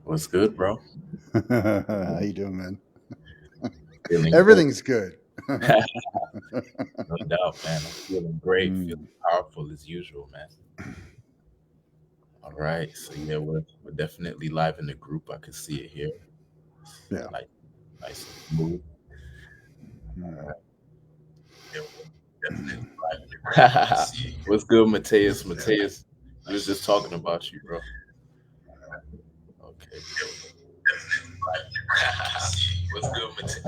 What's good, bro? How you doing, man? Feeling good. Everything's good. No doubt, man. I'm feeling great, feeling Mm, powerful as usual, man. All right. So yeah, we're definitely live in the group. I can see it here. yeah. Nice, nice and smooth. Mm. Yeah, we're definitely live in the group. I can see it. What's good, Mateus? Mateus, we was just talking about you, bro. Okay. What's good, Mateus?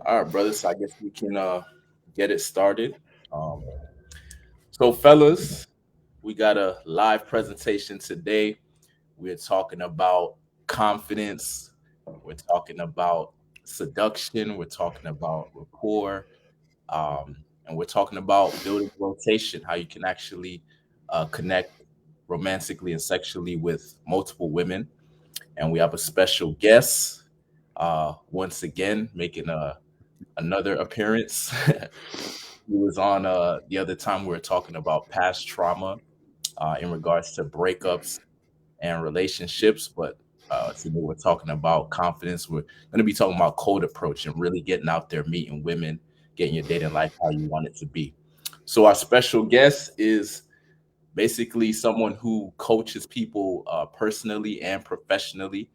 All right, brothers. So I guess we can get it started. Um, so fellas, we got a live presentation today. We're talking about confidence. We're talking about seduction. We're talking about rapport. And we're talking about building rotation, how you can actually connect romantically and sexually with multiple women. And we have a special guest once again making another appearance. He was on the other time we were talking about past trauma in regards to breakups and relationships. But today we're talking about confidence. We're going to be talking about cold approach and really getting out there, meeting women, getting your dating life how you want it to be. So our special guest is basically someone who coaches people personally and professionally,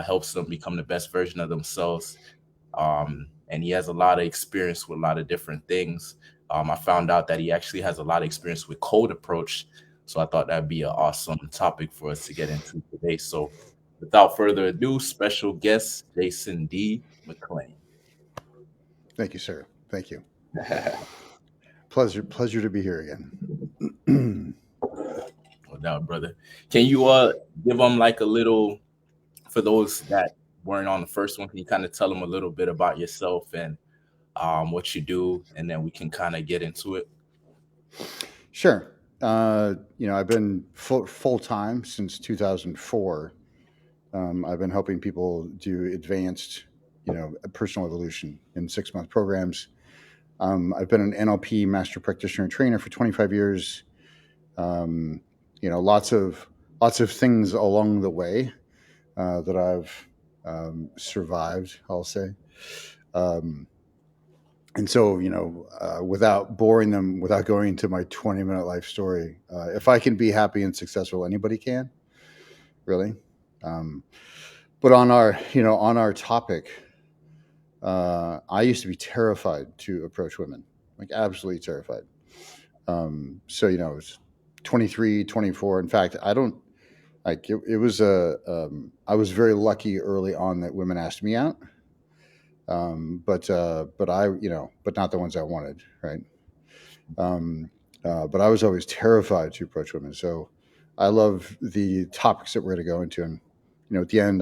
helps them become the best version of themselves. And he has a lot of experience with a lot of different things. I found out that he actually has a lot of experience with cold approach. So I thought that'd be an awesome topic for us to get into today. So without further ado, special guest Jason D. McClain. Thank you, sir. Thank you. No Pleasure to be here again. doubt, brother. Can you give them like a little, for those that weren't on the first one, can you kind of tell them a little bit about yourself and what you do, and then we can kind of get into it? Sure. I've been full time since 2004. I've been helping people do advanced, personal evolution in 6-month programs. I've been an NLP master practitioner and trainer for 25 years. Um, lots of things along the way that I've survived, I'll say. Um, and so, without boring them, without going into my 20-minute life story, if I can be happy and successful, anybody can, really. Um, but on our topic, I used to be terrified to approach women, like absolutely terrified. It was 23, 24. In fact, I don't like it was I was very lucky early on that women asked me out. But not the ones I wanted, right? Um, but I was always terrified to approach women. So I love the topics that we're going to go into, and at the end,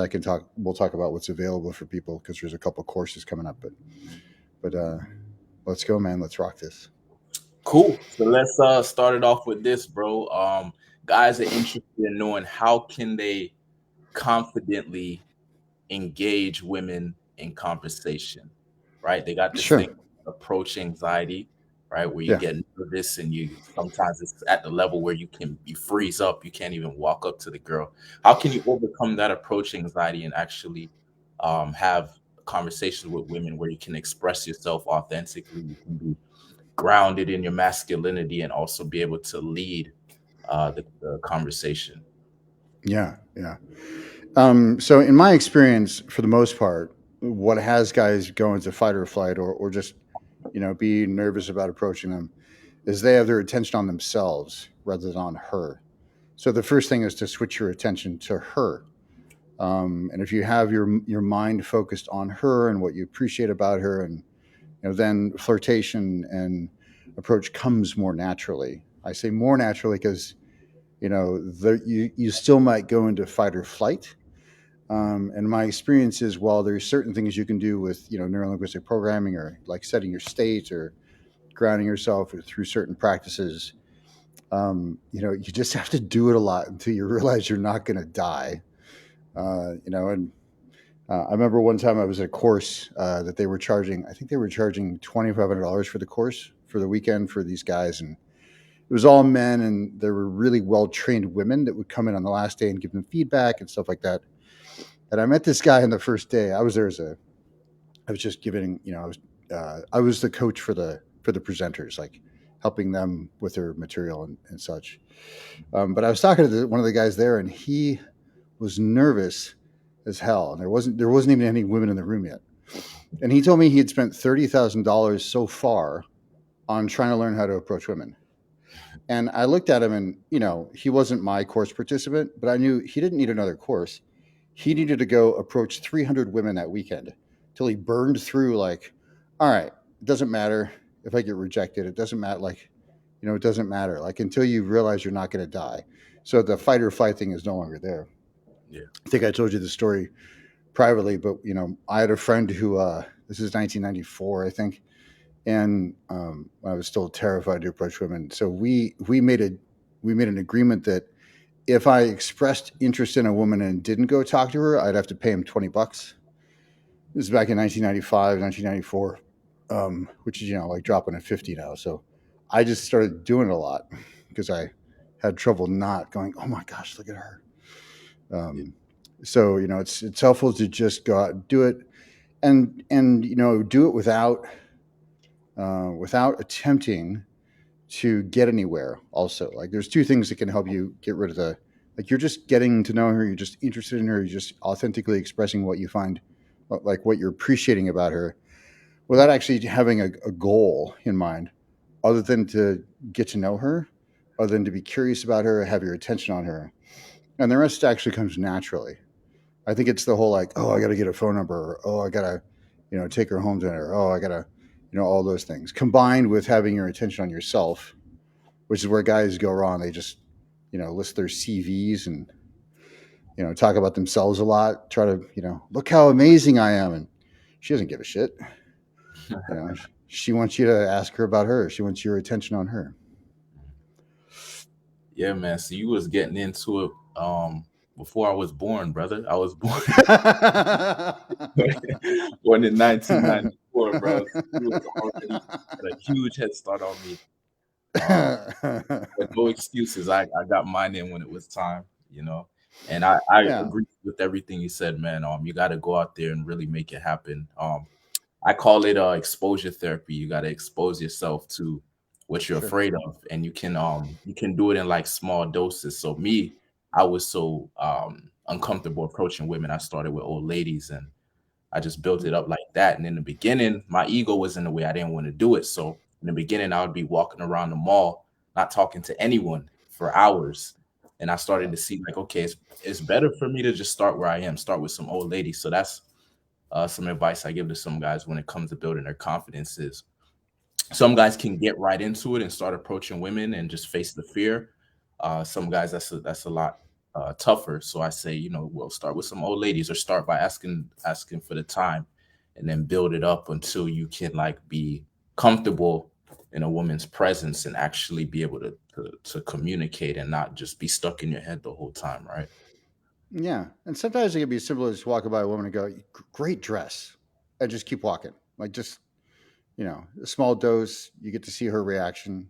we'll talk about what's available for people because there's a couple courses coming up. But let's go, man. Let's rock this. Cool. So let's start it off with this, bro. Guys are interested in knowing how can they confidently engage women in conversation, right? They got this Sure. thing approach anxiety, right? Where you Yeah. get nervous and you sometimes it's at the level where you freeze up, you can't even walk up to the girl. How can you overcome that approach anxiety and actually have conversations with women where you can express yourself authentically, you can be grounded in your masculinity and also be able to lead the conversation? Yeah. Yeah. So in my experience, for the most part, what has guys go into fight or flight or just, be nervous about approaching them is they have their attention on themselves rather than on her. So the first thing is to switch your attention to her. And if you have your mind focused on her and what you appreciate about her, and then flirtation and approach comes more naturally. I say more naturally because you still might go into fight or flight. And my experience is, while there's certain things you can do with neurolinguistic programming, or like setting your state or grounding yourself through certain practices, you just have to do it a lot until you realize you're not going to die. And I remember one time I was at a course that they were charging. I think they were charging $2,500 for the course for the weekend for these guys, and it was all men, and there were really well trained women that would come in on the last day and give them feedback and stuff like that. And I met this guy on the first day. I was there as a, I was just giving, I was the coach for the presenters, like helping them with their material and such. But I was talking to one of the guys there, and he was nervous as hell, and there wasn't even any women in the room yet. And he told me he had spent $30,000 so far on trying to learn how to approach women. And I looked at him, and he wasn't my course participant, but I knew he didn't need another course. He needed to go approach 300 women that weekend till he burned through. Like, all right, it doesn't matter if I get rejected. It doesn't matter. Like, it doesn't matter. Like, until you realize you're not going to die. So the fight or flight thing is no longer there. Yeah. I think I told you the story privately, but I had a friend who this is 1994, I think, and I was still terrified to approach women. So we made an agreement that if I expressed interest in a woman and didn't go talk to her, I'd have to pay him $20. This is back in 1995, 1994, which is like dropping at 50 now. So I just started doing it a lot because I had trouble not going. Oh my gosh, look at her. Yeah. Um, so it's helpful to just go out and do it, and do it without attempting to get anywhere. Also, like there's two things that can help you get rid of the, like, you're just getting to know her, you're just interested in her, you're just authentically expressing what you find, like what you're appreciating about her, without actually having a goal in mind, other than to get to know her, other than to be curious about her, have your attention on her, and the rest actually comes naturally. I think it's the whole like, oh, I got to get a phone number, or, oh, I got to, take her home to dinner, oh, I got to, all those things combined with having your attention on yourself, which is where guys go wrong. They just, list their CVs and, talk about themselves a lot, try to, look how amazing I am. And she doesn't give a shit. You know, she wants you to ask her about her. She wants your attention on her. Yeah, man. So you was getting into it before I was born, brother. I was born born in 1994, bro. So you was already had a huge head start on me. Um, but no excuses. I got mine in when it was time, you know. And I Yeah, agree with everything you said, man. You got to go out there and really make it happen. I call it exposure therapy. You got to expose yourself to what you're sure. afraid of, and you can do it in like small doses. So me, I was so uncomfortable approaching women. I started with old ladies, and I just built it up like that. And in the beginning, my ego was in the way. I didn't want to do it. So in the beginning, I would be walking around the mall, not talking to anyone for hours. And I started Yeah. to see like, okay, it's better for me to just start where I am, start with some old ladies. So that's some advice I give to some guys when it comes to building their confidence is some guys can get right into it and start approaching women and just face the fear. Some guys that's a lot tougher. So I say, well, start with some old ladies or start by asking for the time, and then build it up until you can like be comfortable in a woman's presence and actually be able to communicate and not just be stuck in your head the whole time, right? Yeah. And sometimes it can be as simple as walking by a woman and go, great dress, and just keep walking. Like, just, a small dose, you get to see her reaction.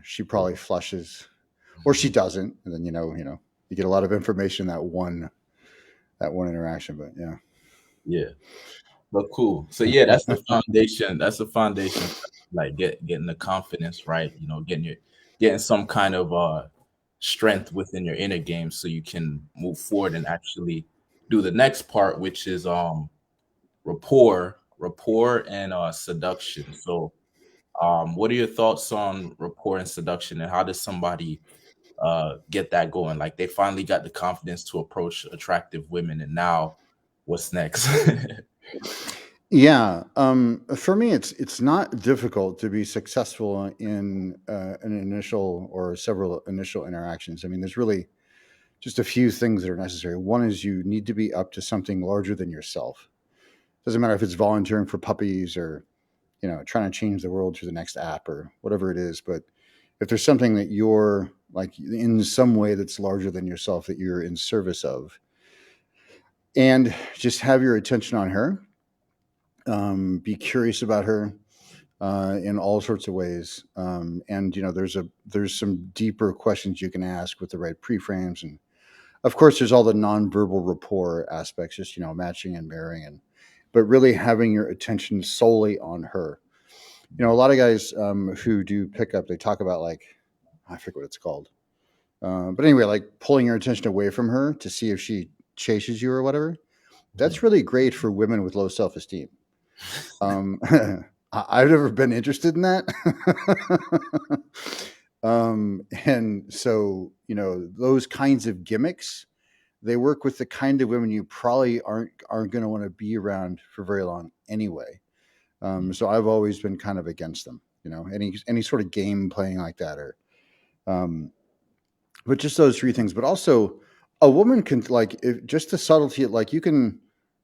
She probably flushes or she doesn't. And then, you get a lot of information that one interaction. But yeah. Yeah. But cool. So yeah, that's the foundation. That's the foundation for like getting the confidence right. Getting some kind of strength within your inner game so you can move forward and actually do the next part, which is rapport and seduction. So what are your thoughts on rapport and seduction, and how does somebody get that going? Like they finally got the confidence to approach attractive women, and now what's next? Yeah, for me, it's not difficult to be successful in an initial or several initial interactions. I mean, there's really just a few things that are necessary. One is you need to be up to something larger than yourself. Doesn't matter if it's volunteering for puppies or trying to change the world through the next app or whatever it is. But if there's something that you're like in some way that's larger than yourself that you're in service of, and just have your attention on her. Be curious about her in all sorts of ways. And there's some deeper questions you can ask with the right pre-frames, and of course there's all the nonverbal rapport aspects, just matching and mirroring, and but really having your attention solely on her. A lot of guys who do pickup, they talk about, like, I forget what it's called, but anyway, like pulling your attention away from her to see if she chases you or whatever. That's really great for women with low self-esteem. um, I've never been interested in that. And so, those kinds of gimmicks, they work with the kind of women you probably aren't going to want to be around for very long anyway. So I've always been kind of against them. Any sort of game playing like that, or um, but just those three things. But also, a woman can, like, if, just the subtlety, like you can,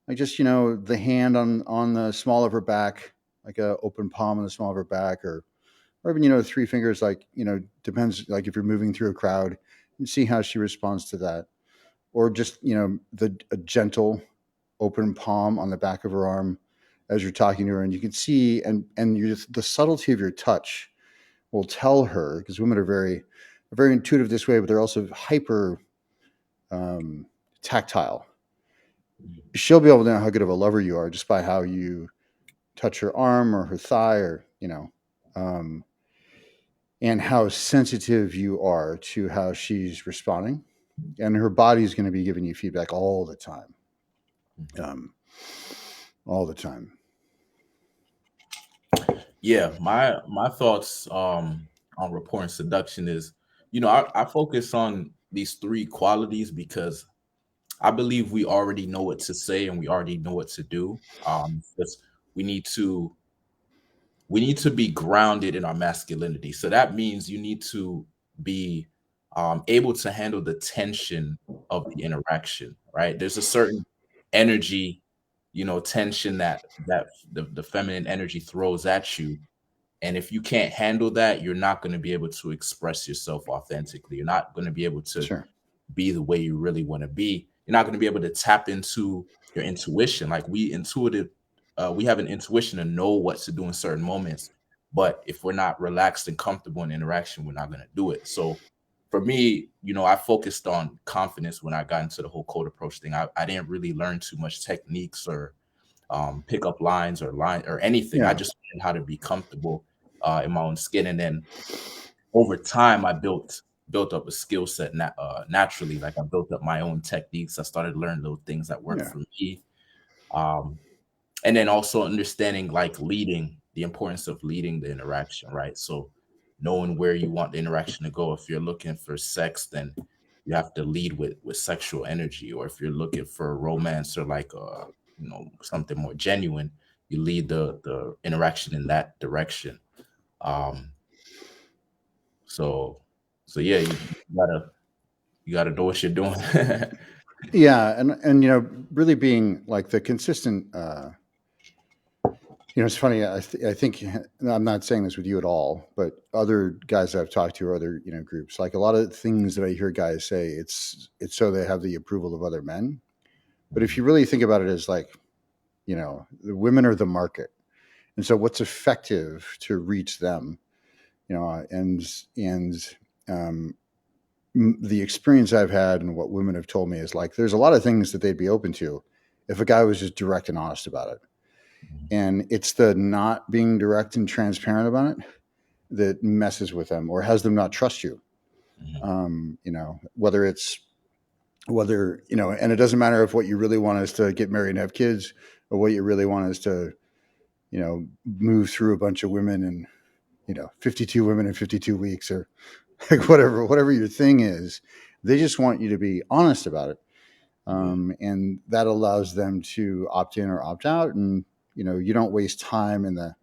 like, just the hand on the small of her back, like a open palm on the small of her back, or even three fingers, like, depends, like if you're moving through a crowd, and see how she responds to that. Or just the a gentle open palm on the back of her arm as you're talking to her, and you can see, and the subtlety of your touch will tell her, because women are very intuitive this way, but they're also hyper um, tactile. She'll be able to know how good of a lover you are just by how you touch her arm or her thigh, or um, and how sensitive you are to how she's responding. And her body's going to be giving you feedback all the time, um, all the time. Yeah, my thoughts on rapport and seduction is, I focus on these three qualities because I believe we already know what to say and we already know what to do. Because we need to we need to be grounded in our masculinity. So that means you need to be able to handle the tension of the interaction, right? There's a certain energy, tension that the feminine energy throws at you, and if you can't handle that, you're not going to be able to express yourself authentically. You're not going to be able to Sure. be the way you really want to be. You're not going to be able to tap into your intuition. Like we have an intuition to know what to do in certain moments. But if we're not relaxed and comfortable in interaction, we're not going to do it. So for me, I focused on confidence when I got into the whole code approach thing. I didn't really learn too much techniques or pick up lines or line or anything. I Yeah. just learned how to be comfortable in my own skin, and then over time, I built up a skill set naturally. Like I built up my own techniques. I started learning those things that work Yeah. for me. Um, and then also understanding like leading, the importance of leading the interaction, right? So knowing where you want the interaction to go. If you're looking for sex, then you have to lead with sexual energy, or if you're looking for romance or like something more genuine, you lead the interaction in that direction. Um, so yeah, you gotta know what you're doing. Yeah. And really being like the consistent. It's funny. I think, I'm not saying this with you at all, but other guys I've talked to, or other groups, like a lot of things that I hear guys say, it's so they have the approval of other men. But if you really think about it as, like, the women are the market, and so what's effective to reach them, and um, the experience I've had and what women have told me is, like, there's a lot of things that they'd be open to if a guy was just direct and honest about it. And it's the not being direct and transparent about it that messes with them or has them not trust you. Mhm, Whether, and it doesn't matter if what you really want is to get married and have kids, or what you really want is to, move through a bunch of women and, 52 women in 52 weeks, or like whatever your thing is. They just want you to be honest about it. yeah, And that allows them to opt in or opt out. And, you don't waste time in the,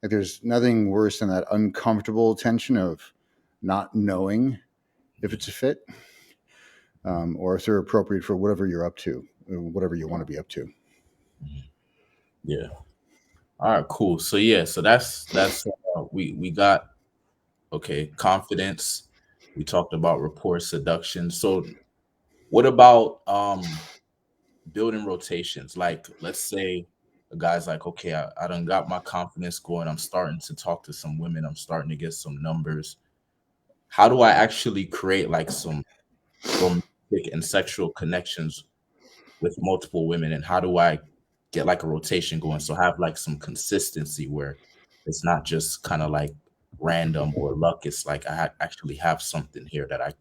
like, there's nothing worse than that uncomfortable tension of not knowing if it's a fit, or if they're appropriate for whatever you're up to, or whatever you want to be up to. mhm, yeah. All right, cool. So yeah, so that's we got okay, confidence. We talked about rapport seduction. So what about building rotations. Like, let's say a guy's like, okay, I done got my confidence going. I'm starting to talk to some women. I'm starting to get some numbers. How do I actually create like some romantic and sexual connections with multiple women? And how do I get like a rotation going? So have like some consistency where it's not just kind of like random or luck. It's like actually have something here that I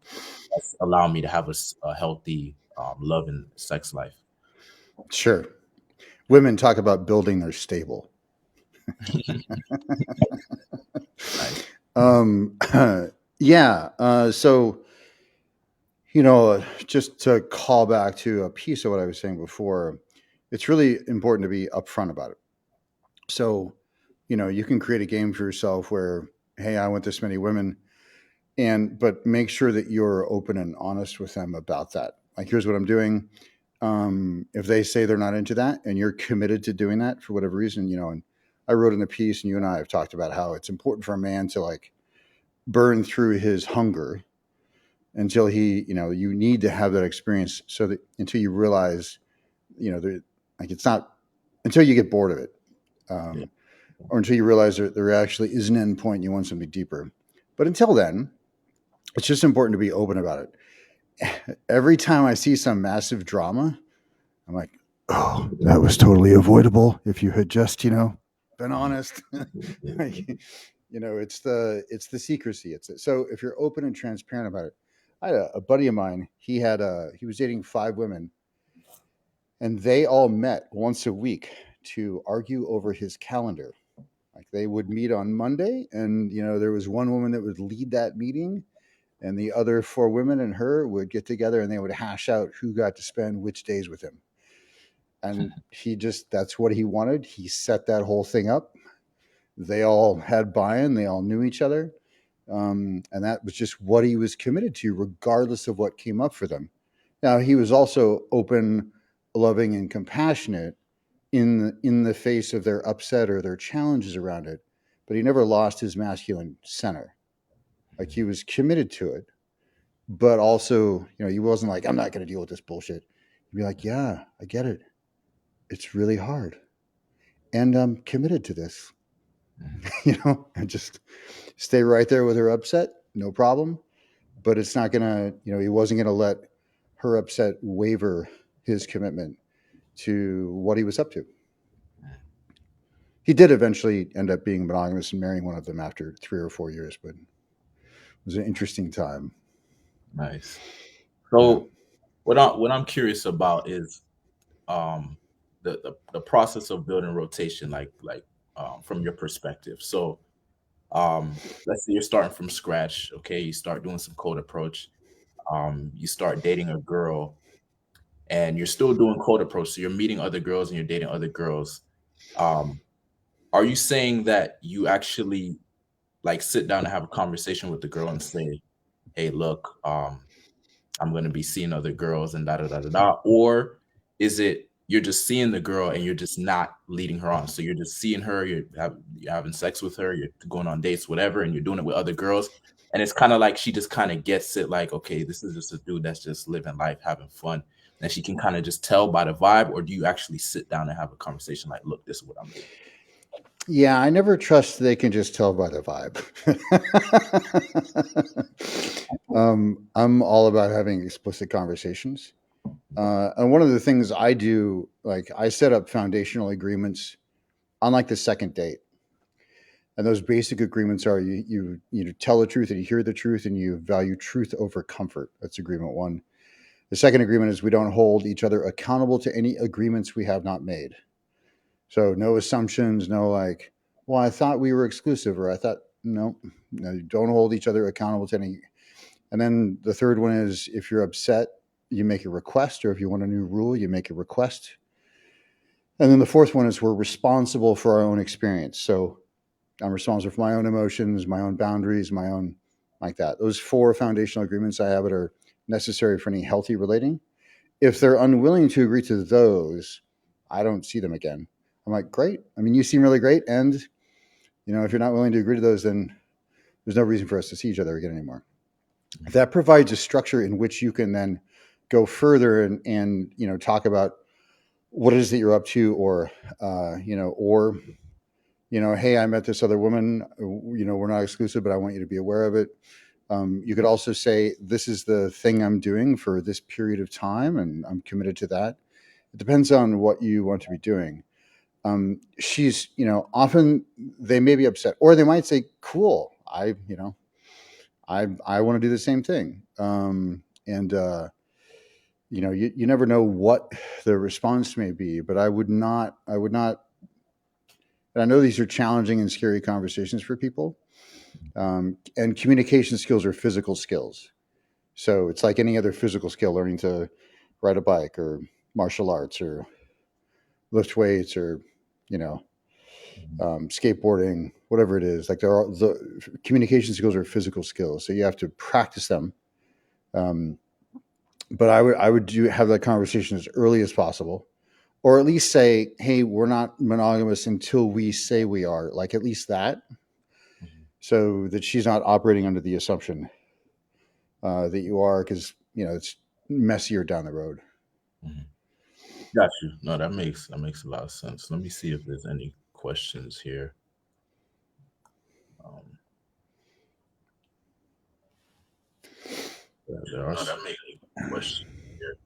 that's allow me to have a healthy love and sex life. Sure. Women talk about building their stable. Nice. Um, yeah. So, just to call back to a piece of what I was saying before, it's really important to be upfront about it. So, you can create a game for yourself where, hey, I want this many women, but make sure that you're open and honest with them about that. Like, here's what I'm doing. If they say they're not into that and you're committed to doing that for whatever reason, and I wrote in a piece, and you and I have talked about how it's important for a man to like burn through his hunger until you need to have that experience so that until you realize, like it's not until you get bored of it, Yeah. um, or until you realize there actually is an end point and you want something deeper. But until then, it's just important to be open about it. Every time I see some massive drama, I'm like, oh, that was totally avoidable if you had just, been honest. Like, it's the secrecy. So if you're open and transparent about it. I had a buddy of mine. He was dating 5 women, and they all met once a week to argue over his calendar. Like they would meet on Monday, and there was one woman that would lead that meeting, and the other 4 women and her would get together, and they would hash out who got to spend which days with him. And that's what he wanted. He set that whole thing up. They all had buy-in. They all knew each other, and that was just what he was committed to, regardless of what came up for them. Now he was also open, loving, and compassionate in the face of their upset or their challenges around it, but he never lost his masculine center. Like he was committed to it, but also, he wasn't like, I'm not going to deal with this bullshit. He'd be like, yeah, I get it. It's really hard, and I'm committed to this. Mhm. And just stay right there with her upset, no problem. But it's not gonna, he wasn't gonna let her upset waver his commitment to what he was up to. He did eventually end up being monogamous and marrying one of them after 3 or 4 years, but it was an interesting time. Nice. Yeah. So what I'm curious about is um the process of building rotation, from your perspective. So let's say you're starting from scratch. Okay, you start doing some cold approach. You start dating a girl, and you're still doing cold approach. So you're meeting other girls and you're dating other girls. Um, are you saying that you actually like sit down and have a conversation with the girl and say, "Hey, look, I'm gonna be seeing other girls and da da da da da," or is it you're just seeing the girl and you're just not leading her on? So you're just seeing her, you're having sex with her, you're going on dates, whatever, and you're doing it with other girls, and it's kind of like she just kind of gets it, like, okay, this is just a dude that's just living life, having fun, and she can kind of just tell by the vibe, or do you actually sit down and have a conversation, like, look, this is what I'm doing? Yeah, I never trust they can just tell by the vibe. I'm all about having explicit conversations. And one of the things I do, like I set up foundational agreements on like the second date. And those basic agreements are you tell the truth and you hear the truth and you value truth over comfort. That's agreement one. The second agreement is we don't hold each other accountable to any agreements we have not made. So no assumptions, no like, well, I thought we were exclusive, or I thought no, no, you don't hold each other accountable to any. And then the third one is if you're upset, you make a request, or if you want a new rule, you make a request. And then the fourth one is we're responsible for our own experience. So I'm responsible for my own emotions, my own boundaries, my own like that. Those 4 foundational agreements I have that are necessary for any healthy relating. If they're unwilling to agree to those, I don't see them again. I'm like, great. I mean, you seem really great. And, if you're not willing to agree to those, then there's no reason for us to see each other again anymore. That provides a structure in which you can then go further and talk about what it is that you're up to, or or hey, I met this other woman. We're not exclusive, but I want you to be aware of it. You could also say, this is the thing I'm doing for this period of time, and I'm committed to that. It depends on what you want to be doing. She's, often they may be upset, or they might say, cool, I want to do the same thing. And, you never know what the response may be, but I would not, and I know these are challenging and scary conversations for people. And communication skills are physical skills. So it's like any other physical skill, learning to ride a bike or martial arts or lift weights or, you know, skateboarding, whatever it is. Like, the communication skills are physical skills. So you have to practice them. Um, but I would have that conversation as early as possible, or at least say, hey, we're not monogamous until we say we are. Like, at least that, Mhm. so that she's not operating under the assumption that you are, because it's messier down the road. Mhm. Got you. No, that makes a lot of sense. Let me see if there's any questions here. Um, yeah, there are some questions here.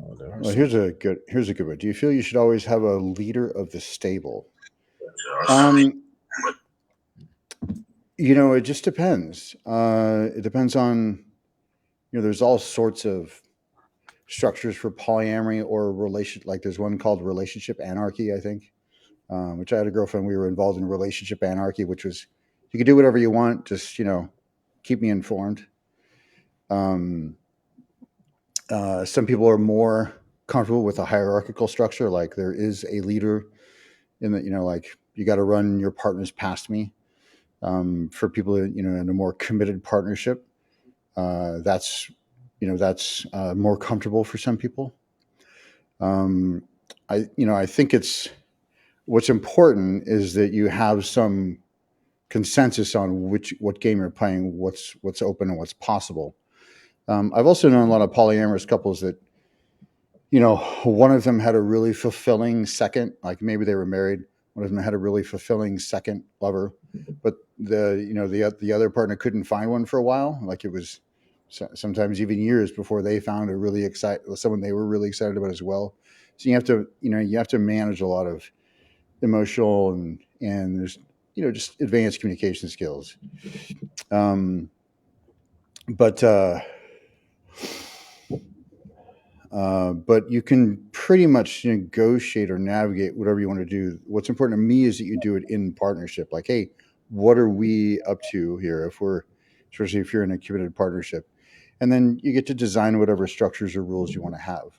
Oh, there are Well, some. here's a good one. Do you feel you should always have a leader of the stable? There are some. Um, it just depends. It depends on, there's all sorts of structures for polyamory or relation. Like, there's one called relationship anarchy, I think. Which, I had a girlfriend. We were involved in relationship anarchy, which was, you could do whatever you want, just keep me informed. Um, some people are more comfortable with a hierarchical structure, like there is a leader in the, like, you got to run your partners past me. For people, in a more committed partnership, that's more comfortable for some people. Um, I think it's what's important is that you have some consensus on what game you're playing, what's open and what's possible. I've also known a lot of polyamorous couples that, one of them had a really fulfilling second, like maybe they were married. One of them had a really fulfilling second lover, but the other partner couldn't find one for a while. Like, it was sometimes even years before they found a really someone they were really excited about as well. So you have to manage a lot of emotional and there's, just advanced communication skills. Um, but you can pretty much negotiate or navigate whatever you want to do. What's important to me is that you do it in partnership. Like, hey, what are we up to here? Especially if you're in a committed partnership, and then you get to design whatever structures or rules you want to have.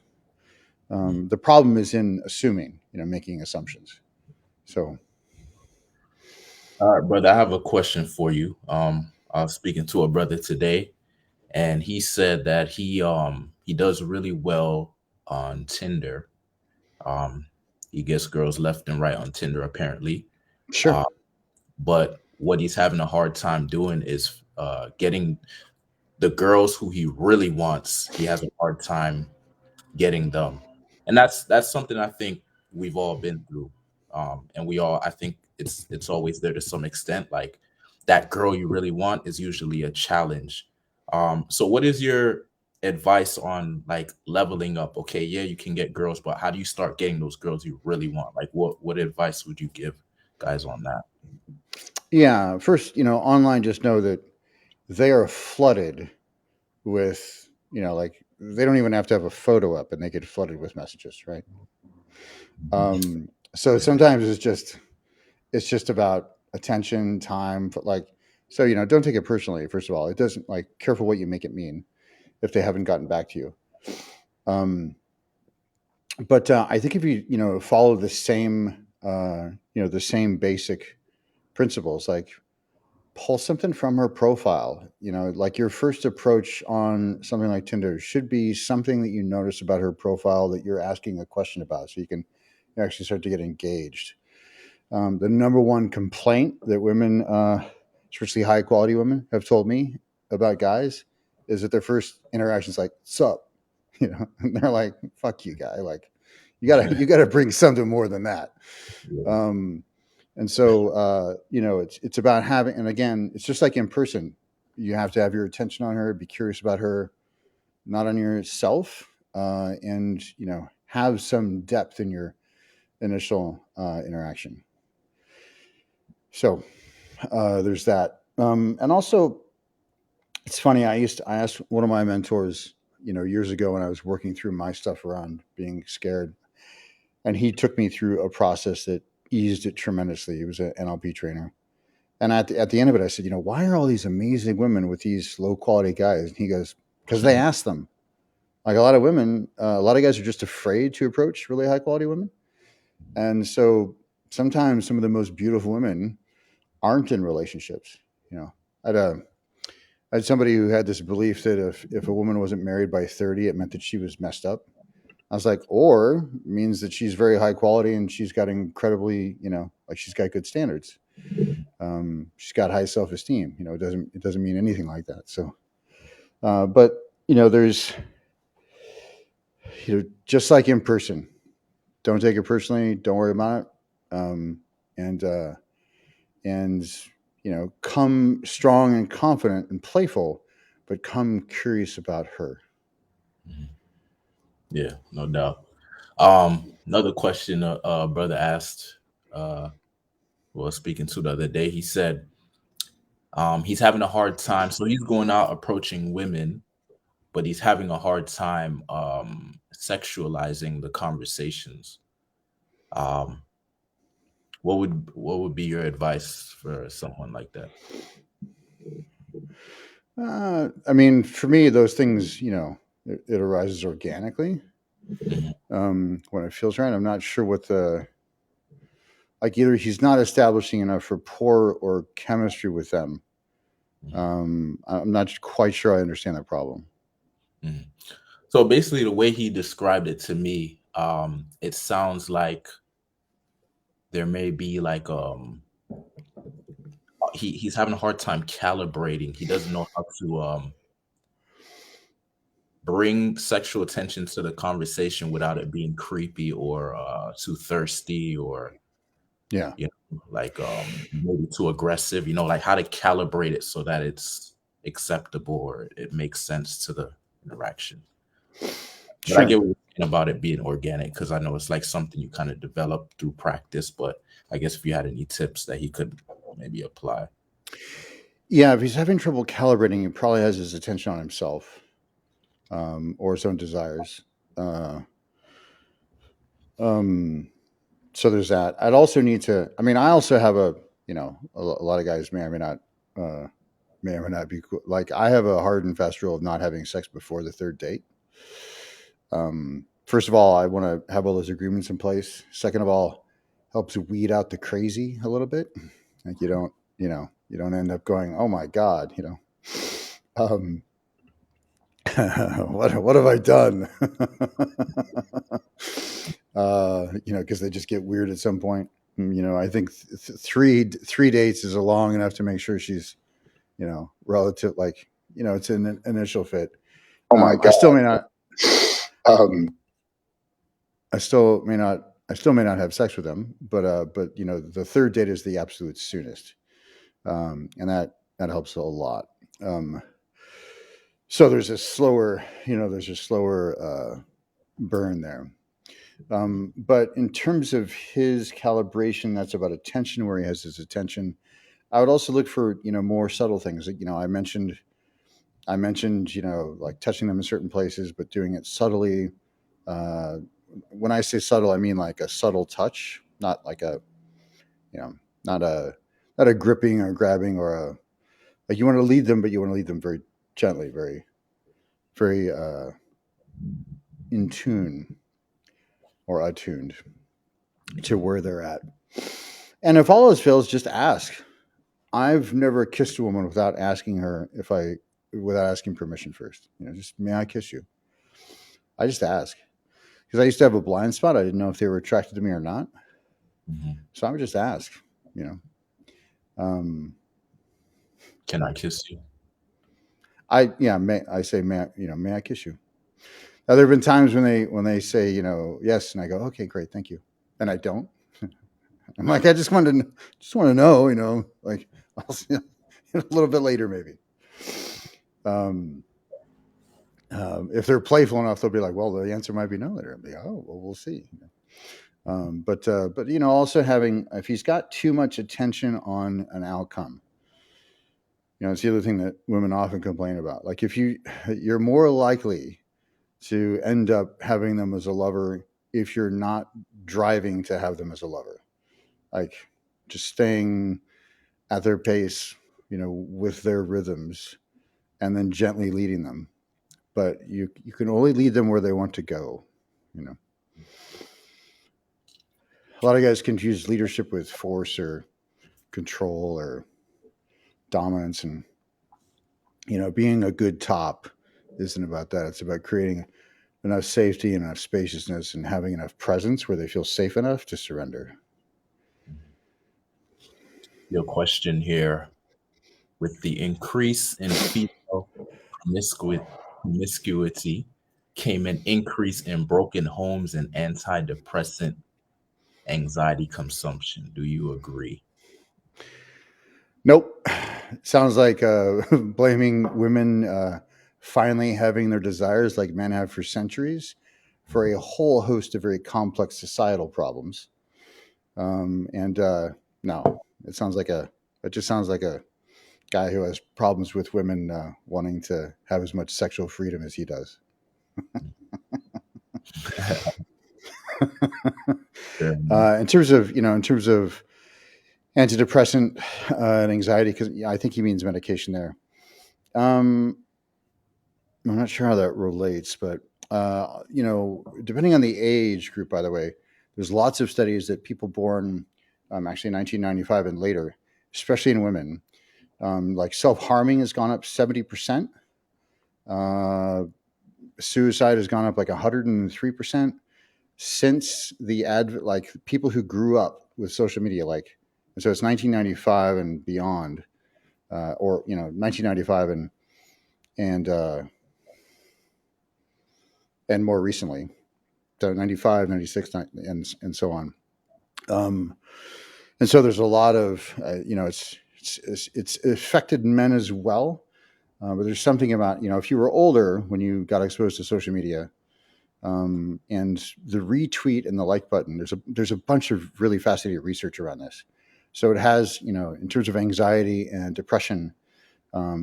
The problem is in assuming, making assumptions. So, All right, brother. I have a question for you. I was speaking to a brother today, and he said that he does really well on Tinder. Um, he gets girls left and right on Tinder, apparently. sure. Uh, but what he's having a hard time doing is getting the girls who he really wants. He has a hard time getting them, and that's something I think we've all been through. And we all, I think it's always there to some extent. Like, that girl you really want is usually a challenge. So what is your advice on, like, leveling up? Okay, yeah, you can get girls, but how do you start getting those girls you really want? Like, what advice would you give guys on that? Yeah. First, online, just know that they are flooded with, like, they don't even have to have a photo up and they get flooded with messages, right? So Yeah. sometimes it's just about attention, time, but, like, so, don't take it personally. First of all, it doesn't, like, careful what you make it mean if they haven't gotten back to you. Um, but I think if you follow the same basic principles, like, pull something from her profile. Like, your first approach on something like Tinder should be something that you notice about her profile that you're asking a question about, so you can actually start to get engaged. The number one complaint that women, especially high quality women, have told me about guys is that their first interaction is like, "Sup," and they're like, "Fuck you, guy!" Like, you gotta bring something more than that. Yeah. Um, and so it's about having, and again, it's just like in person. You have to have your attention on her, be curious about her, not on yourself, and have some depth in your initial interaction. So there's that. And also, it's funny. I asked one of my mentors, years ago when I was working through my stuff around being scared, and he took me through a process that eased it tremendously. He was an NLP trainer, and at the end of it, I said, why are all these amazing women with these low quality guys? And he goes, because they ask them. Like a lot of women, a lot of guys are just afraid to approach really high quality women, and so sometimes some of the most beautiful women aren't in relationships. You know, I had a I had somebody who had this belief that if a woman wasn't married by 30, it meant that she was messed up. I was like, or means that she's very high quality and she's got incredibly, like she's got good standards. She's got high self esteem. It doesn't mean anything like that. So, but there's just like in person, don't take it personally. Don't worry about it. And and come strong and confident and playful, but come curious about her. Mhm. Yeah, no doubt. Another question brother asked, uh, well, speaking to the other day, he said he's having a hard time. So he's going out approaching women, but he's having a hard time sexualizing the conversations. Um, what would be your advice for someone like that? I mean, for me, those things, it arises organically Mhm, when it feels right. I'm not sure what the like. Either he's not establishing enough rapport or chemistry with them. mhm, I'm not quite sure I understand that problem. mhm. So basically, the way he described it to me, it sounds like there may be like he's having a hard time calibrating. He doesn't know how to bring sexual attention to the conversation without it being creepy or too thirsty or Yeah, like maybe too aggressive. Like how to calibrate it so that it's acceptable or it makes sense to the interaction. But I sure. get what you're saying about it being organic because I know it's like something you kind of develop through practice. But I guess if you had any tips that he could maybe apply. Yeah, if he's having trouble calibrating, he probably has his attention on himself or his own desires. Uh, um, so there's that. I'd also need to. I mean, I also have a lot of guys uh, may or may not be cool. Like I have a hard and fast rule of not having sex before the third date. First of all, I want to have all those agreements in place. Second of all, helps weed out the crazy a little bit. Like you don't end up going, oh my god, um, what have I done? Because they just get weird at some point. I think three dates is a long enough to make sure she's relative. Like it's an initial fit. Oh my I still God. may not. Um, I still may not have sex with them, but the third date is the absolute soonest, and that helps a lot. Um, so there's a slower burn there. But in terms of his calibration, that's about attention, where he has his attention. I would also look for more subtle things. I mentioned like touching them in certain places, but doing it subtly. Uh, when I say subtle, I mean like a subtle touch, not like a you know not a not a gripping or grabbing or a like you want to lead them, but you want to lead them very gently, very very in tune or attuned to where they're at. And if all else fails, just ask. I've never kissed a woman without asking her if I without asking permission first. Just may I kiss you? I just ask because I used to have a blind spot. I didn't know if they were attracted to me or not, mhm. so I would just ask. You know, um, Can I kiss you? I yeah, may I say may I, may I kiss you? There have been times when they say, yes, and I go, okay, great, thank you, and I don't. I'm like, I just want to know, like I'll see you a little bit later maybe. Um, if they're playful enough, they'll be like, well, the answer might be no later. I'll be, oh, well, we'll see. But also having, if he's got too much attention on an outcome, it's the other thing that women often complain about. Like if you're more likely to end up having them as a lover if you're not driving to have them as a lover, like just staying at their pace, with their rhythms, and then gently leading them. But you can only lead them where they want to go. You know, a lot of guys confuse leadership with force or control or dominance, and being a good top isn't about that. It's about creating enough safety and enough spaciousness and having enough presence where they feel safe enough to surrender. Your question here: with the increase in female promiscuity came an increase in broken homes and antidepressant anxiety consumption. Do you agree? Nope. Sounds like blaming women finally having their desires like men have for centuries for a whole host of very complex societal problems. And no, it just sounds like a guy who has problems with women wanting to have as much sexual freedom as he does. In terms of antidepressant and anxiety, because I think he means medication there. Um, I'm not sure how that relates, but depending on the age group, by the way, there's lots of studies that people born actually 1995 and later, especially in women, like self harming has gone up 70%. Uh, Suicide has gone up like 103% since the advent, like people who grew up with social media, like, and so it's 1995 and beyond, or 1995 and and more recently, so 95, 96, and so on. Um, and so there's a lot of it's affected men as well. But there's something about, if you were older when you got exposed to social media, and the retweet and the like button, there's a bunch of really fascinating research around this. So it has, in terms of anxiety and depression,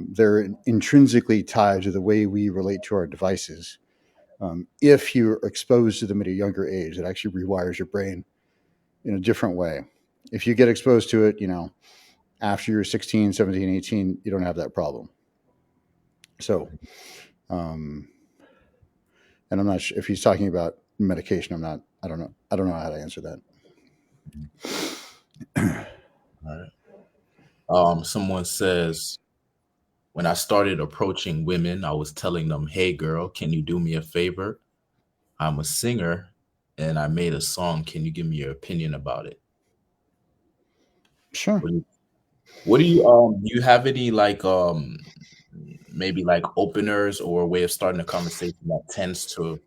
they're intrinsically tied to the way we relate to our devices. If you're exposed to them at a younger age, it actually rewires your brain in a different way. If you get exposed to it, after you're 16, 17, 18, you don't have that problem. So, um, and I'm not sure if he's talking about medication. I don't know. I don't know how to answer that. All right. Someone says, when I started approaching women, I was telling them, "Hey, girl, can you do me a favor? I'm a singer, and I made a song. Can you give me your opinion about it?" Sure. What do you, do you have any like maybe like openers or a way of starting a conversation that tends to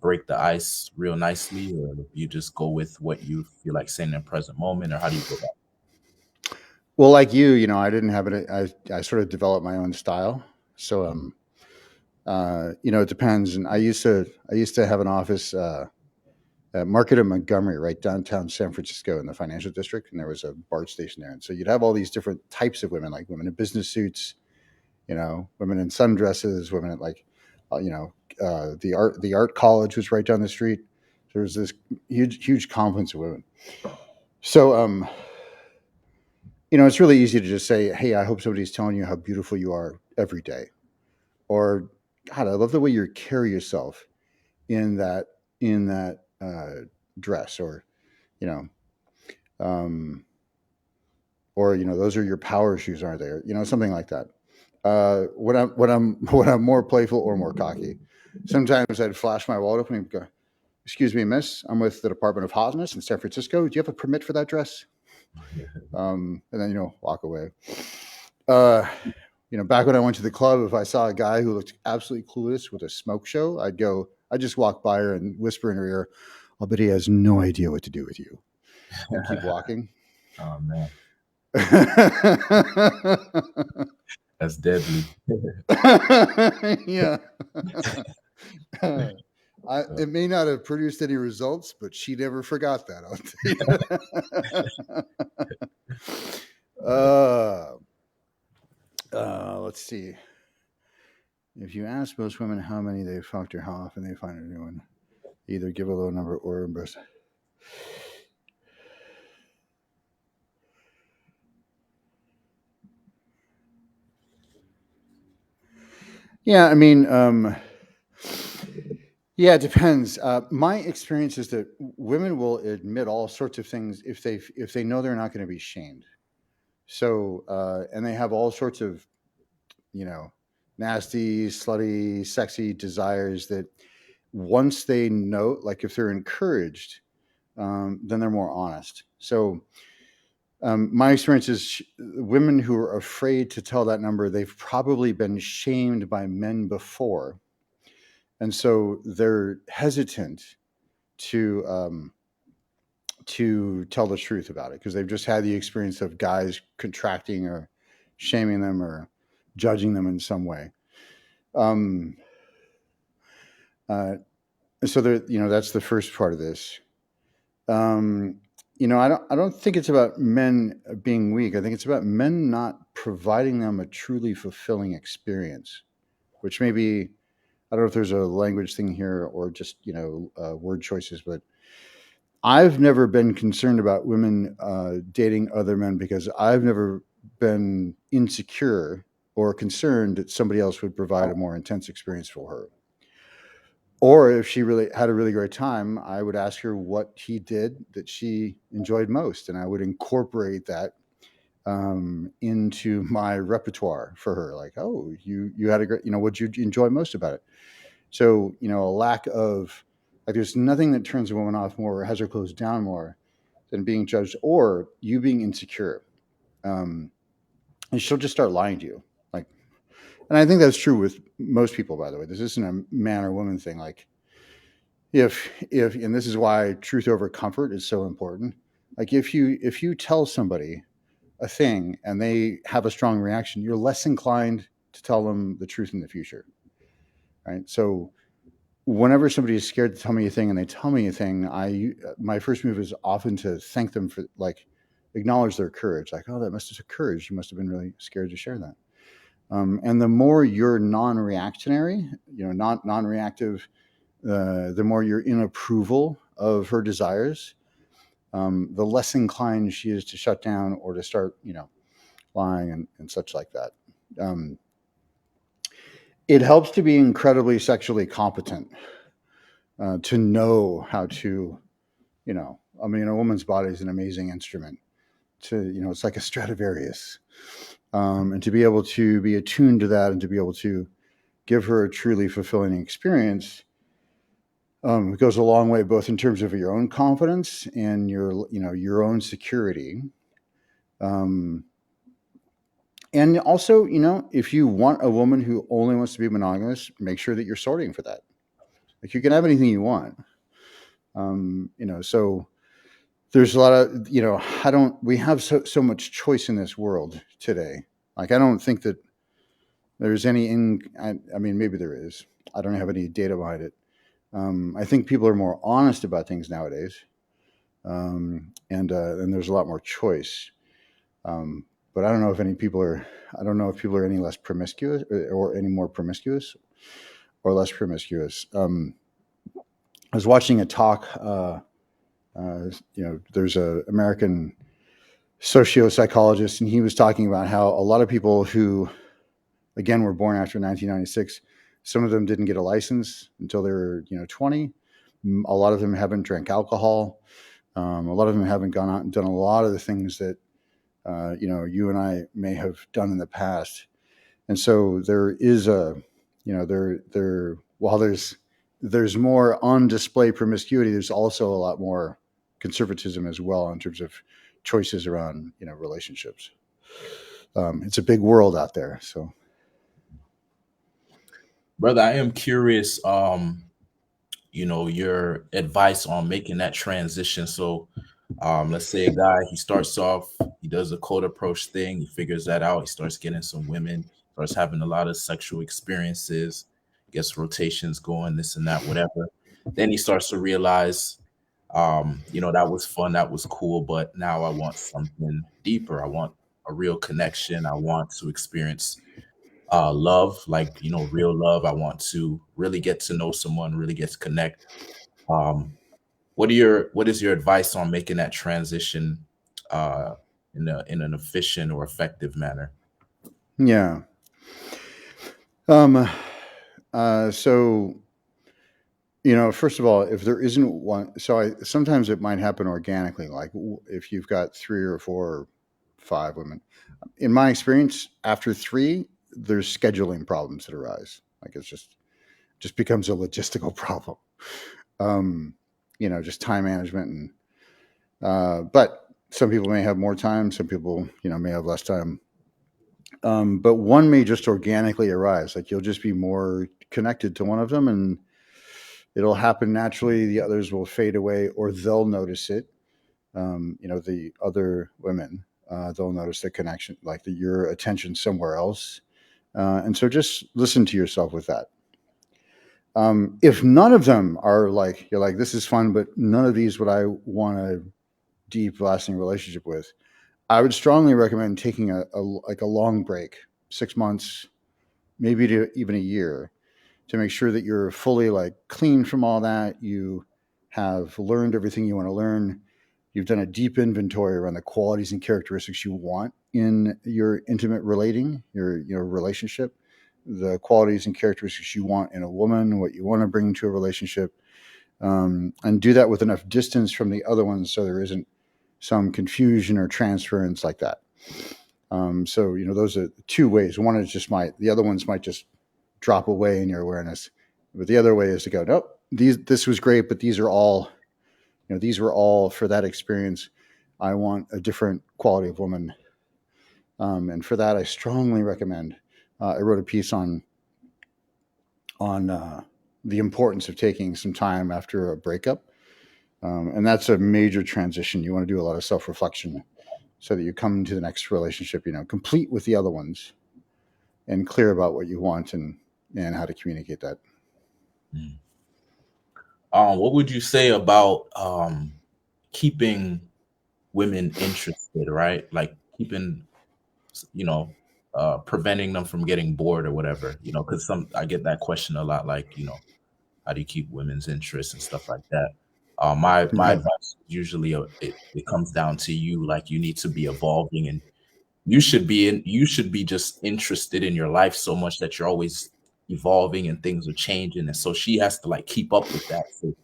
break the ice real nicely, or you just go with what you feel like saying in the present moment, or how do you go about Well, like you, I didn't have it. I sort of developed my own style. So, it? it depends. And I used to have an office at Market in Montgomery, right downtown San Francisco in the financial district, and there was a BART station there. And so you'd have all these different types of women, like women in business suits, women in sundresses, women at like, the art college was right down the street. There was this huge confluence of women. So, it's really easy to just say, "Hey, I hope somebody's telling you how beautiful you are every day," or "God, I love the way you carry yourself in that dress," or you know, um, those are your power shoes, aren't they? Or, something like that. When I'm more playful or more cocky, sometimes I'd flash my wallet open and go, "Excuse me, miss, I'm with the Department of Housing in San Francisco. Do you have a permit for that dress?" And then walk away. Uh, Back when I went to the club, if I saw a guy who looked absolutely clueless with a smoke show, I'd just walk by her and whisper in her ear, "I'll bet he has no idea what to do with you," and keep walking. Oh man, that's deadly. Yeah. It may not have produced any results, but she never forgot that. I'll tell you. Let's see. If you ask most women how many they've fucked or how often they find a new one, either give a low number or embarrass. Yeah, I mean, yeah, it depends. My experience is that women will admit all sorts of things if they know they're not going to be shamed. So, and they have all sorts of you know nasty, slutty, sexy desires that once they know, like if they're encouraged, then they're more honest. So, my experience is women who are afraid to tell that number, they've probably been shamed by men before, and so they're hesitant to tell the truth about it because they've just had the experience of guys contracting or shaming them or judging them in some way. Um, uh, so that's the first part of this. Um, I don't think it's about men being weak. I think it's about men not providing them a truly fulfilling experience, which maybe I don't know if there's a language thing here or just word choices, but I've never been concerned about women dating other men because I've never been insecure or concerned that somebody else would provide a more intense experience for her. Or if she really had a really great time, I would ask her what he did that she enjoyed most, and I would incorporate that into my repertoire for her. Like, oh, you had a great, what you enjoy most about it. So, a lack of like, there's nothing that turns a woman off more or has her closed down more than being judged or you being insecure. Um, and she'll just start lying to you. Like, and I think that's true with most people, by the way. This isn't a man or woman thing. Like, and this is why truth over comfort is so important. Like, if you tell somebody a thing and they have a strong reaction, you're less inclined to tell them the truth in the future, right? So whenever somebody is scared to tell me a thing and they tell me a thing, I my first move is often to thank them for, like, acknowledge their courage. Like, oh, that must have been courage. You must have been really scared to share that. And the more you're non-reactionary, not non-reactive, the more you're in approval of her desires, the less inclined she is to shut down or to start, lying and such like that. Um, it helps to be incredibly sexually competent, to know how to, I mean, a woman's body is an amazing instrument. It's like a Stradivarius, and to be able to be attuned to that and to be able to give her a truly fulfilling experience, it goes a long way, both in terms of your own confidence and your own security. Um, and also, if you want a woman who only wants to be monogamous, make sure that you're sorting for that. Like, you can have anything you want. So there's a lot of, I don't, we have so much choice in this world today. Like, I don't think that there's any I mean, maybe there is. I don't have any data behind it. I think people are more honest about things nowadays. And there's a lot more choice. But I don't know if any people are, I don't know if people are any less promiscuous or any more promiscuous or less promiscuous. I was watching a talk, there's a American socio-psychologist, and he was talking about how a lot of people who, again, were born after 1996, some of them didn't get a license until they were 20. A lot of them haven't drank alcohol. A lot of them haven't gone out and done a lot of the things that you and I may have done in the past. And so there is a, while there's more on display promiscuity, there's also a lot more conservatism as well in terms of choices around relationships. It's a big world out there, so. brother, I am curious. Your advice on making that transition. So, let's say a guy, he starts off, he does a cold approach thing, he figures that out, he starts getting some women, starts having a lot of sexual experiences, gets rotations going, this and that, whatever. Then he starts to realize, that was fun, that was cool, but now I want something deeper. I want a real connection. I want to experience love, like, real love. I want to really get to know someone, really get to connect. Um, what is your advice on making that transition uh, in an efficient or effective manner? Yeah. Um. So first of all, if there isn't one, so sometimes it might happen organically. Like if you've got three or four or five women. In my experience, after three, there's scheduling problems that arise. Like it's just becomes a logistical problem. Um, just time management and but some people may have more time. Some people, may have less time. But one may just organically arise. Like you'll just be more connected to one of them, and it'll happen naturally. The others will fade away, or they'll notice it. The other women, they'll notice the connection, like your attention somewhere else. And so just listen to yourself with that. If none of them are like, you're like, this is fun, but none of these would I want a deep, lasting relationship with, I would strongly recommend taking a long break, 6 months, maybe to even a year, to make sure that you're fully like clean from all that. You have learned everything you want to learn. You've done a deep inventory around the qualities and characteristics you want in your intimate relating, your relationship, the qualities and characteristics you want in a woman, what you want to bring to a relationship, and do that with enough distance from the other ones so there isn't some confusion or transference like that. So those are two ways. One is just the other ones might just drop away in your awareness, but the other way is to go, nope, this was great, but these are all, these were all for that experience. I want a different quality of woman, and for that, I strongly recommend. I wrote a piece on the importance of taking some time after a breakup, and that's a major transition. You want to do a lot of self reflection so that you come into the next relationship, complete with the other ones and clear about what you want and how to communicate that. Mm. What would you say about keeping women interested, right? Like keeping, you know, preventing them from getting bored or whatever, because I get that question a lot, like, how do you keep women's interest and stuff like that? My Right. advice is usually it comes down to you, like you need to be evolving, and you should be just interested in your life so much that you're always evolving and things are changing, and so she has to like keep up with that. So,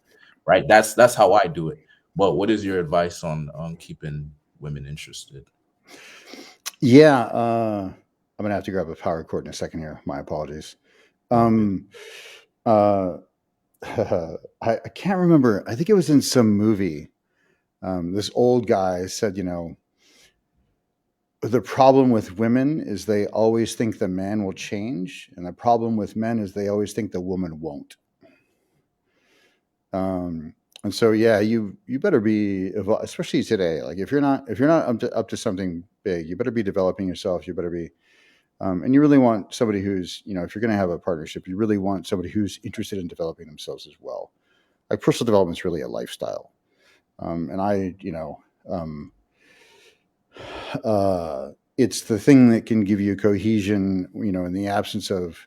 right, that's how I do it. But what is your advice on keeping women interested? Yeah. I'm going to have to grab a power cord in a second here. My apologies. All good. Um, uh, I can't remember. I think it was in some movie. This old guy said, the problem with women is they always think the man will change, and the problem with men is they always think the woman won't. And so, yeah, you better be, especially today. Like if you're not up to something big, you better be developing yourself. You better be, and you really want somebody who's, if you're going to have a partnership, you really want somebody who's interested in developing themselves as well. Like personal development is really a lifestyle. And um, it's the thing that can give you cohesion, in the absence of,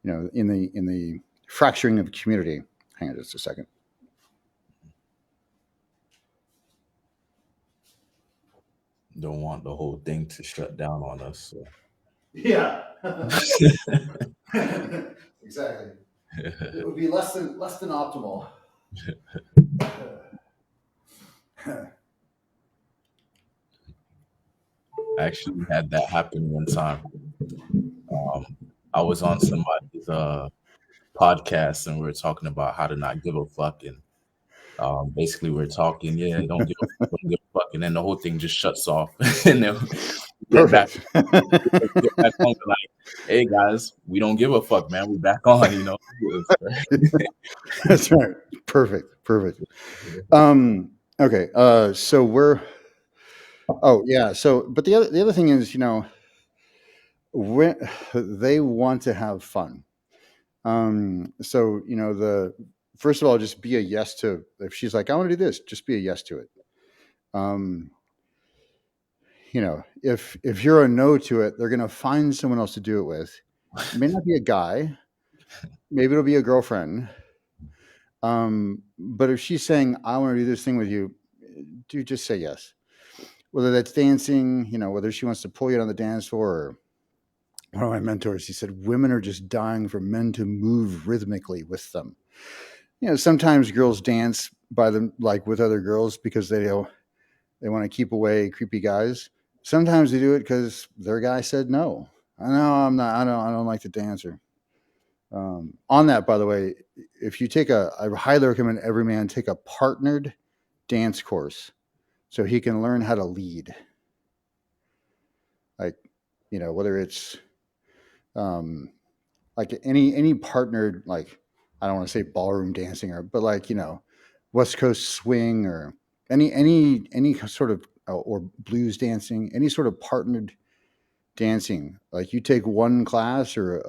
in the fracturing of community. Hang on just a second. Don't want the whole thing to shut down on us. So. Yeah. Exactly. It would be less than optimal. I actually had that happen one time. Um, I was on somebody's podcast and we were talking about how to not give a fuck, and basically we are talking, yeah, don't give a fuck, and then the whole thing just shuts off, and then we get back, Perfect. get back on. Hey guys, we don't give a fuck, man. We back on, you know. That's right. Perfect. Perfect. Okay. So we're. Oh yeah. So, but the other thing is, when they want to have fun. So the first of all, just be a yes to if she's like, I want to do this, just be a yes to it. Um, if you're a no to it, they're gonna find someone else to do it with. It may not be a guy, maybe it'll be a girlfriend. But if she's saying, I want to do this thing with you, do just say yes. Whether that's dancing, whether she wants to pull you on the dance floor or one of my mentors, he said, women are just dying for men to move rhythmically with them. Sometimes girls dance by them like with other girls because they want to keep away creepy guys. Sometimes they do it because their guy said no. I know I'm not. I don't like to dance. Or on that, by the way, if you take I highly recommend every man take a partnered dance course so he can learn how to lead. Like, whether it's um, like any partnered, like, I don't want to say ballroom dancing but like West Coast swing or any sort of or blues dancing, any sort of partnered dancing. Like you take one class or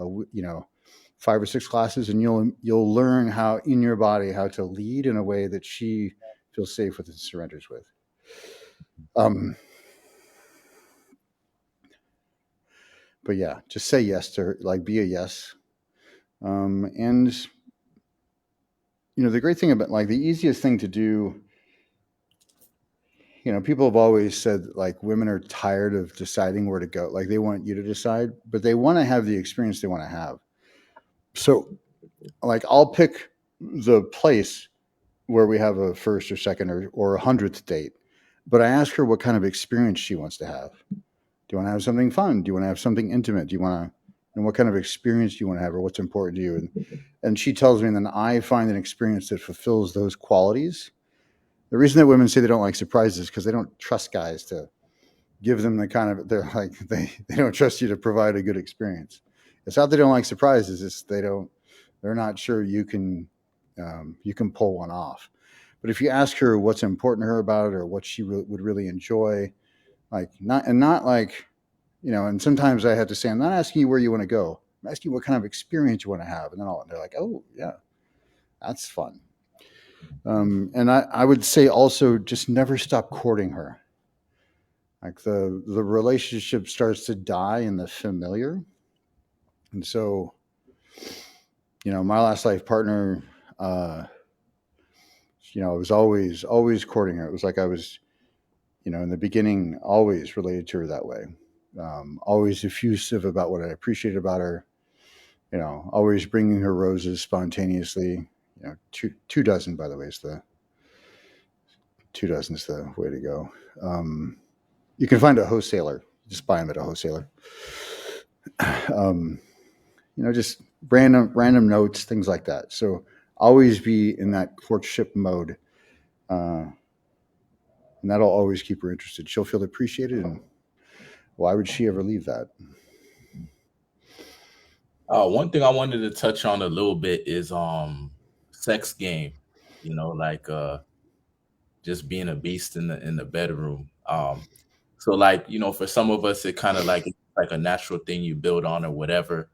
5 or 6 classes, and you'll learn how in your body how to lead in a way that she feels safe with and surrenders with. Um, but yeah, just say yes to her, like be a yes. And the great thing about like the easiest thing to do, people have always said like women are tired of deciding where to go. Like they want you to decide, but they want to have the experience they want to have. So like I'll pick the place where we have a first or second or 100th date, but I ask her what kind of experience she wants to have. Do you want to have something fun? Do you want to have something intimate? Do you want to, and what kind of experience do you want to have, or what's important to you? And she tells me, and then I find an experience that fulfills those qualities. The reason that women say they don't like surprises is because they don't trust guys to give them the kind of, they're like, they don't trust you to provide a good experience. It's not they don't like surprises, it's they're not sure you can pull one off. But if you ask her what's important to her about it or what she would really enjoy, like not like, and sometimes I have to say, I'm not asking you where you want to go. I'm asking you what kind of experience you want to have. And then they're like, oh yeah, that's fun. And I would say also just never stop courting her. Like the relationship starts to die in the familiar. And so, my last life partner, uh, I was always courting her. It was like I was, in the beginning, always related to her that way. Always effusive about what I appreciated about her. Always bringing her roses spontaneously. Two dozen, by the way, is the 2 dozen is the way to go. You can find a wholesaler. Just buy them at a wholesaler. Um, just random notes, things like that. So always be in that courtship mode, uh, and that'll always keep her interested. She'll feel appreciated, and why would she ever leave that? One thing I wanted to touch on a little bit is sex game. Like just being a beast in the bedroom. So like, for some of us it kind of like it's like a natural thing you build on or whatever.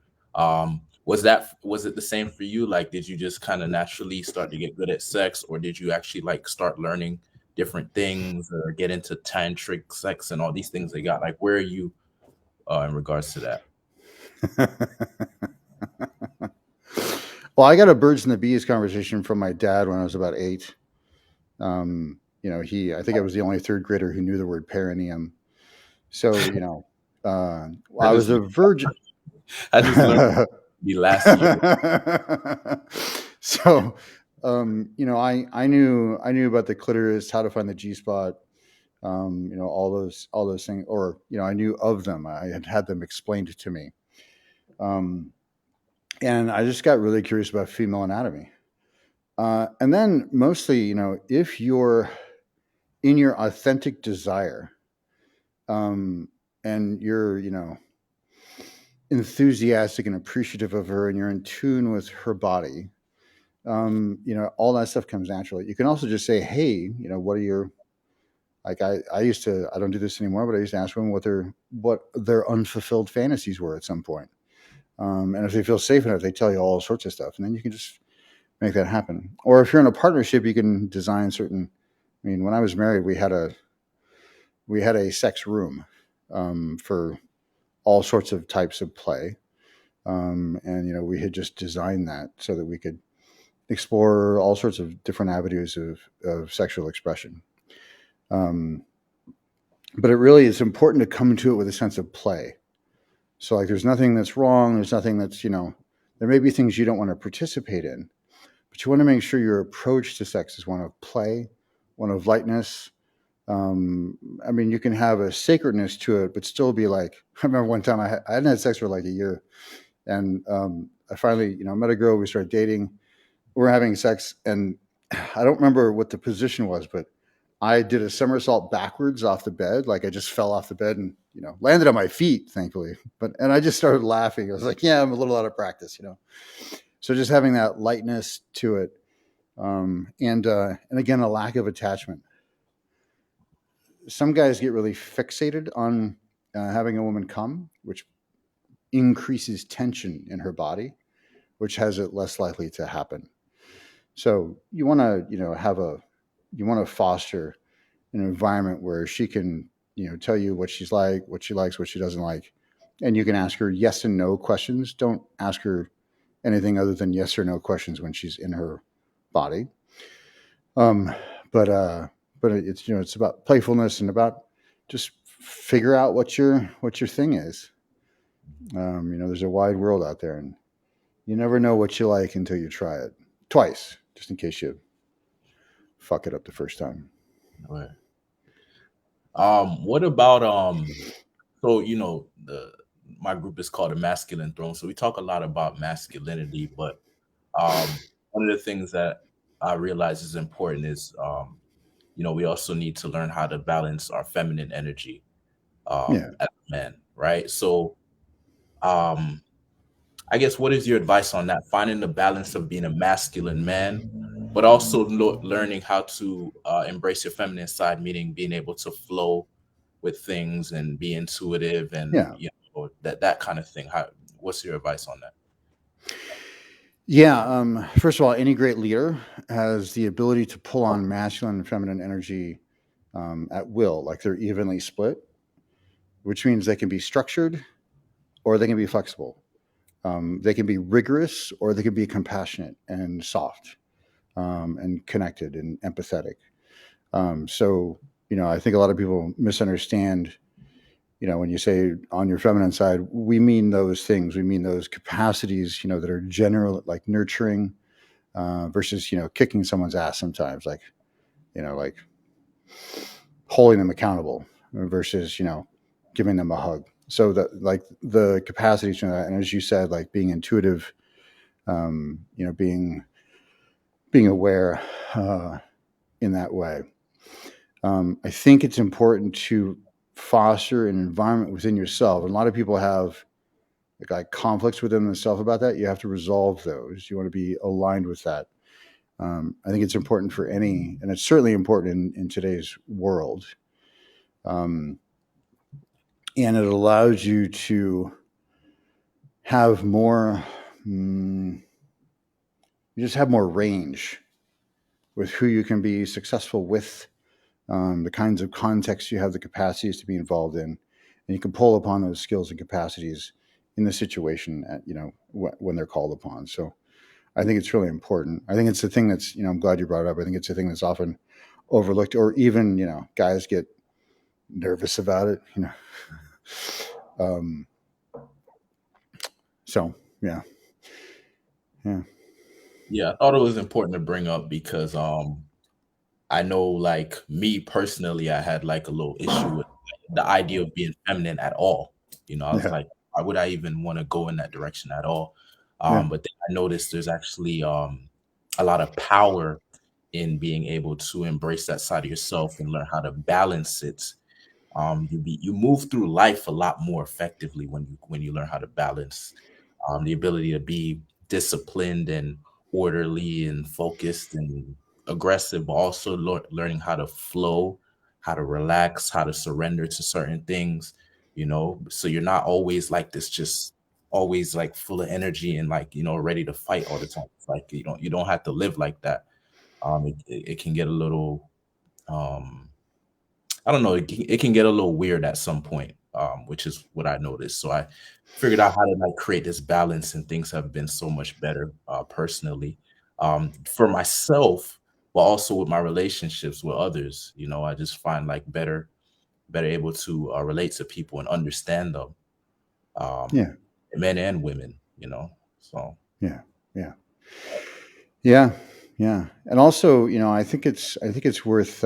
Was it the same for you? Like did you just kind of naturally start to get good at sex, or did you actually like start learning different things or get into tantric sex and all these things they got? Like where are you in regards to that? Well, I got a birds and the bees conversation from my dad when I was about 8. I think I was the only third grader who knew the word perineum. So, I I just was a learned, virgin. I just learned the last year. So, I knew about the clitoris, how to find the G spot, all those things, or I knew of them. I had them explained to me, um, and I just got really curious about female anatomy. And then mostly, if you're in your authentic desire, and you're, enthusiastic and appreciative of her, and you're in tune with her body, all that stuff comes naturally. You can also just say, hey, what are your, like, I used to, I don't do this anymore, but I used to ask women what their unfulfilled fantasies were at some point. And if they feel safe enough, they tell you all sorts of stuff, and then you can just make that happen. Or if you're in a partnership, you can design certain. I mean, when I was married, we had a sex room for all sorts of types of play, and we had just designed that so that we could explore all sorts of different avenues of sexual expression. Um, but it really is important to come to it with a sense of play. So, like, there's nothing that's wrong. There's nothing that's, there may be things you don't want to participate in, but you want to make sure your approach to sex is one of play, one of lightness. I mean, you can have a sacredness to it, but still be like, I remember one time I hadn't had sex for like a year. And I finally, met a girl, we started dating, we were having sex, and I don't remember what the position was, but I did a somersault backwards off the bed. Like, I just fell off the bed and, landed on my feet, thankfully. And I just started laughing. I was like, yeah, I'm a little out of practice. So just having that lightness to it. And again, a lack of attachment. Some guys get really fixated on having a woman come, which increases tension in her body, which has it less likely to happen. So you want to, you want to foster an environment where she can, tell you what she's like, what she likes, what she doesn't like, and you can ask her yes and no questions. Don't ask her anything other than yes or no questions when she's in her body. Um, but it's it's about playfulness and about just figure out what your thing is. There's a wide world out there, and you never know what you like until you try it twice, just in case you fuck it up the first time. Right. What about so the my group is called the Masculine Throne. So we talk a lot about masculinity, but one of the things that I realize is important is we also need to learn how to balance our feminine energy Yeah, as men, right? So um I guess what is your advice on that? Finding the balance of being a masculine man, but also learning how to embrace your feminine side, meaning being able to flow with things and be intuitive and yeah, that kind of thing. What's your advice on that? yeah. First of all, any great leader has the ability to pull on masculine and feminine energy at will, like they're evenly split, which means they can be structured or they can be flexible. They can be rigorous or they can be compassionate and soft and connected and empathetic. So, I think a lot of people misunderstand, when you say on your feminine side, we mean those things. We mean those capacities, that are general, like nurturing versus, kicking someone's ass sometimes, like holding them accountable versus, giving them a hug. So that, like, the capacities to that, and as you said, like being intuitive, being aware in that way. I think it's important to foster an environment within yourself. And a lot of people have like conflicts within themselves about that. You have to resolve those. You want to be aligned with that. I think it's important for any, and it's certainly important in today's world. Um, and it allows you to have more, you just have more range with who you can be successful with, the kinds of contexts you have the capacities to be involved in, and you can pull upon those skills and capacities in the situation at, when they're called upon. So I think it's really important. I think it's the thing that's, I'm glad you brought it up. I think it's the thing that's often overlooked, or even, guys get nervous about it. Um, so yeah, yeah, Yeah, I thought it was important to bring up because I know, like, me personally, I had like a little issue with the idea of being feminine at all. I was yeah, like, why would I even want to go in that direction at all? yeah, But then I noticed there's actually a lot of power in being able to embrace that side of yourself and learn how to balance it. You move through life a lot more effectively when you learn how to balance the ability to be disciplined and orderly and focused and aggressive, but also learning how to flow, how to relax, how to surrender to certain things, so you're not always like this, just always like full of energy and like, ready to fight all the time. It's like you don't have to live like that. It can get a little um I don't know. It can get a little weird at some point, which is what I noticed. So I figured out how to like create this balance, and things have been so much better personally for myself, but also with my relationships with others. I just find like better able to relate to people and understand them, um, Yeah. men and women. So Yeah. Yeah. Yeah. Yeah. And also, I think it's worth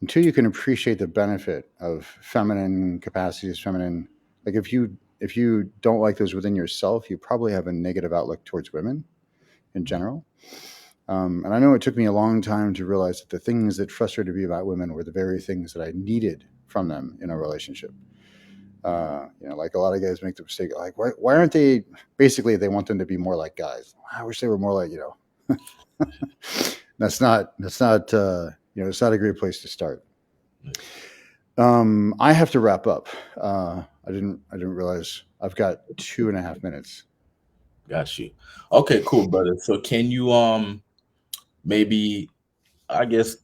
until you can appreciate the benefit of feminine capacities, feminine, like if you don't like those within yourself, you probably have a negative outlook towards women in general. And I know it took me a long time to realize that the things that frustrated me about women were the very things that I needed from them in a relationship. Like a lot of guys make the mistake, like, why aren't they, basically, they want them to be more like guys. I wish they were more like, it's not a great place to start. I have to wrap up. I didn't realize I've got 2.5 minutes. got you. Okay, cool, brother. So can you maybe, I guess,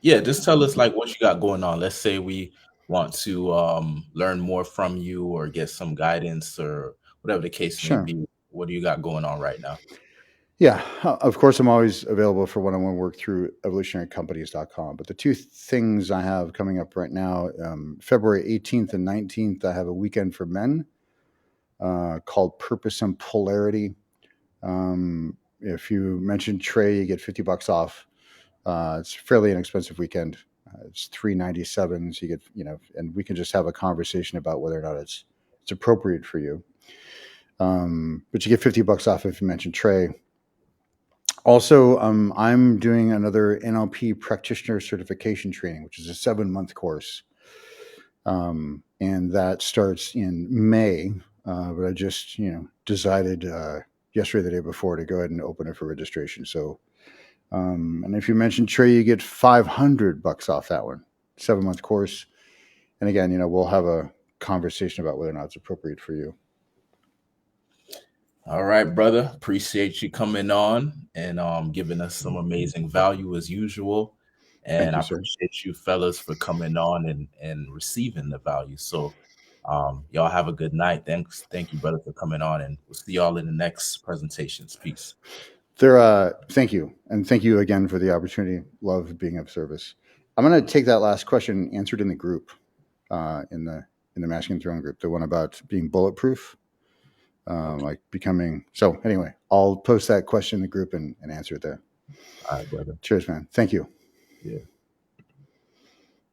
yeah, just tell us like what you got going on. Let's say we want to learn more from you or get some guidance or whatever the case may Sure. be. What do you got going on right now? Yeah, of course, I'm always available for one-on-one work through evolutionarycompanies.com. But the two things I have coming up right now, February 18th and 19th, I have a weekend for men called Purpose and Polarity. If you mention Trey, you get $50 off. It's a fairly inexpensive weekend. It's $397. So you get, and we can just have a conversation about whether or not it's appropriate for you. But you get $50 off if you mention Trey. Also, I'm doing another NLP practitioner certification training, which is a 7-month course, and that starts in May. But I just, decided yesterday, the day before, to go ahead and open it for registration. So, and if you mention Trey, you get $500 off that one, 7-month course. And again, we'll have a conversation about whether or not it's appropriate for you. All right, brother. Appreciate you coming on and giving us some amazing value as usual. Thank And you, I sir. appreciate you fellas for coming on and receiving the value. So y'all have a good night. Thank you, brother, for coming on, and we'll see y'all in the next presentations. Peace. Thank you, and thank you again for the opportunity. Love being of service. I'm going to take that last question answered in the group, in the Masculine Throne group, the one about being bulletproof, Okay. like becoming. So anyway, I'll post that question in the group and answer it there. All right, brother. Cheers, man. Thank you. Yeah.